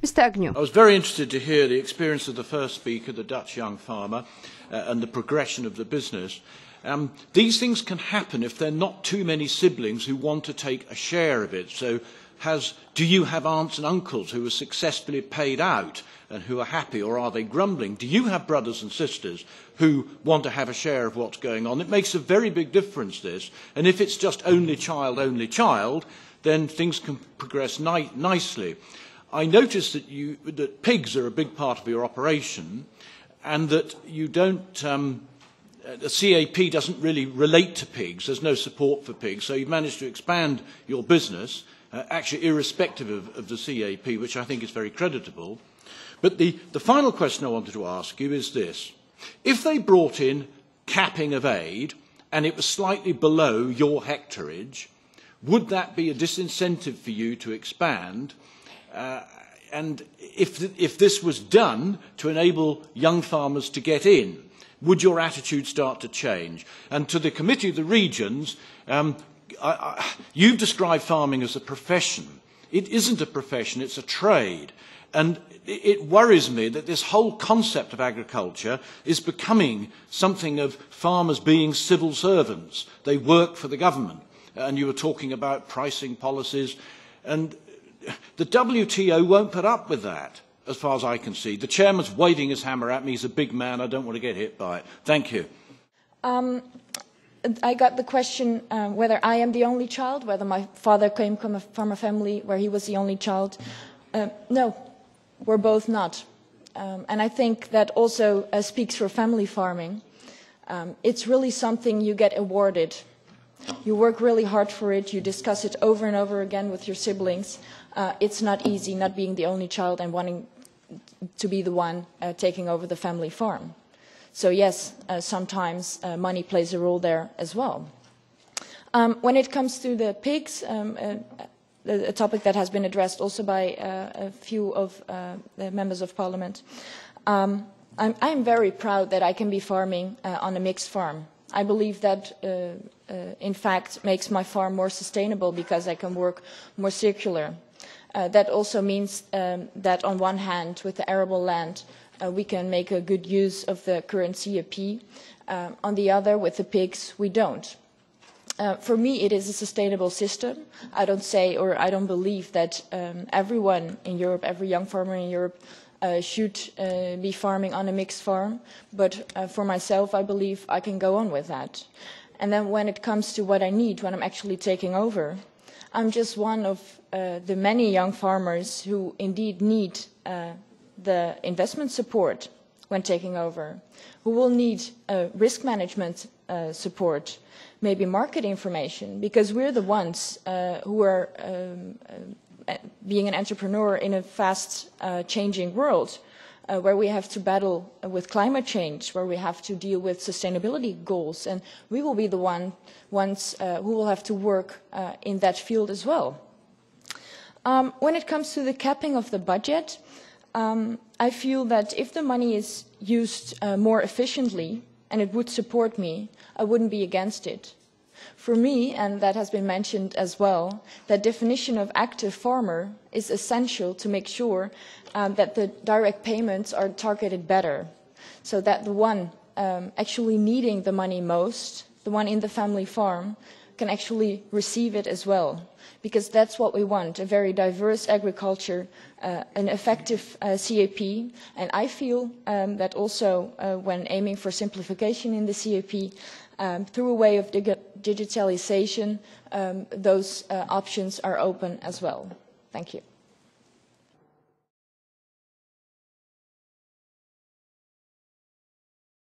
Mr. Agnew. I was very interested to hear the experience of the first speaker, the Dutch young farmer, and the progression of the business. These things can happen if there are not too many siblings who want to take a share of it. So do you have aunts and uncles who are successfully paid out and who are happy, or are they grumbling? Do you have brothers and sisters who want to have a share of what's going on? It makes a very big difference, this. And if it's just only child, then things can progress nicely. I noticed that pigs are a big part of your operation, and that you don't, the CAP doesn't really relate to pigs. There's no support for pigs. So you've managed to expand your business, actually irrespective of the CAP, which I think is very creditable. But the final question I wanted to ask you is this. If they brought in capping of aid and it was slightly below your hectarage, would that be a disincentive for you to expand? And if this was done to enable young farmers to get in, would your attitude start to change? And to the Committee of the Regions, you've described farming as a profession. It isn't a profession, it's a trade. And it worries me that this whole concept of agriculture is becoming something of farmers being civil servants. They work for the government. And you were talking about pricing policies. And the WTO won't put up with that, as far as I can see. The chairman's waving his hammer at me. He's a big man. I don't want to get hit by it. Thank you. I got the question whether I am the only child, whether my father came from a family where he was the only child. No, we're both not. And I think that also speaks for family farming. It's really something you get awarded. You work really hard for it. You discuss it over and over again with your siblings. It's not easy not being the only child and wanting to be the one taking over the family farm. So yes, sometimes money plays a role there as well. When it comes to the pigs, a topic that has been addressed also by a few of the members of parliament, I'm very proud that I can be farming on a mixed farm. I believe that, in fact, makes my farm more sustainable because I can work more circular. That also means that on one hand, with the arable land, we can make a good use of the current CAP. On the other, with the pigs, we don't. For me, it is a sustainable system. I don't say, or I don't believe that everyone in Europe, every young farmer in Europe, should be farming on a mixed farm. But for myself, I believe I can go on with that. And then when it comes to what I need when I'm actually taking over, I'm just one of the many young farmers who indeed need the investment support when taking over, who will need risk management support, maybe market information, because we're the ones who are being an entrepreneur in a fast changing world, where we have to battle with climate change, where we have to deal with sustainability goals, and we will be the ones who will have to work in that field as well. When it comes to the capping of the budget, I feel that if the money is used more efficiently and it would support me, I wouldn't be against it. For me, and that has been mentioned as well, that definition of active farmer is essential to make sure that the direct payments are targeted better, so that the one actually needing the money most, the one in the family farm, can actually receive it as well. Because that's what we want, a very diverse agriculture, an effective CAP. And I feel that also when aiming for simplification in the CAP, through a way of digitalization, those options are open as well. Thank you.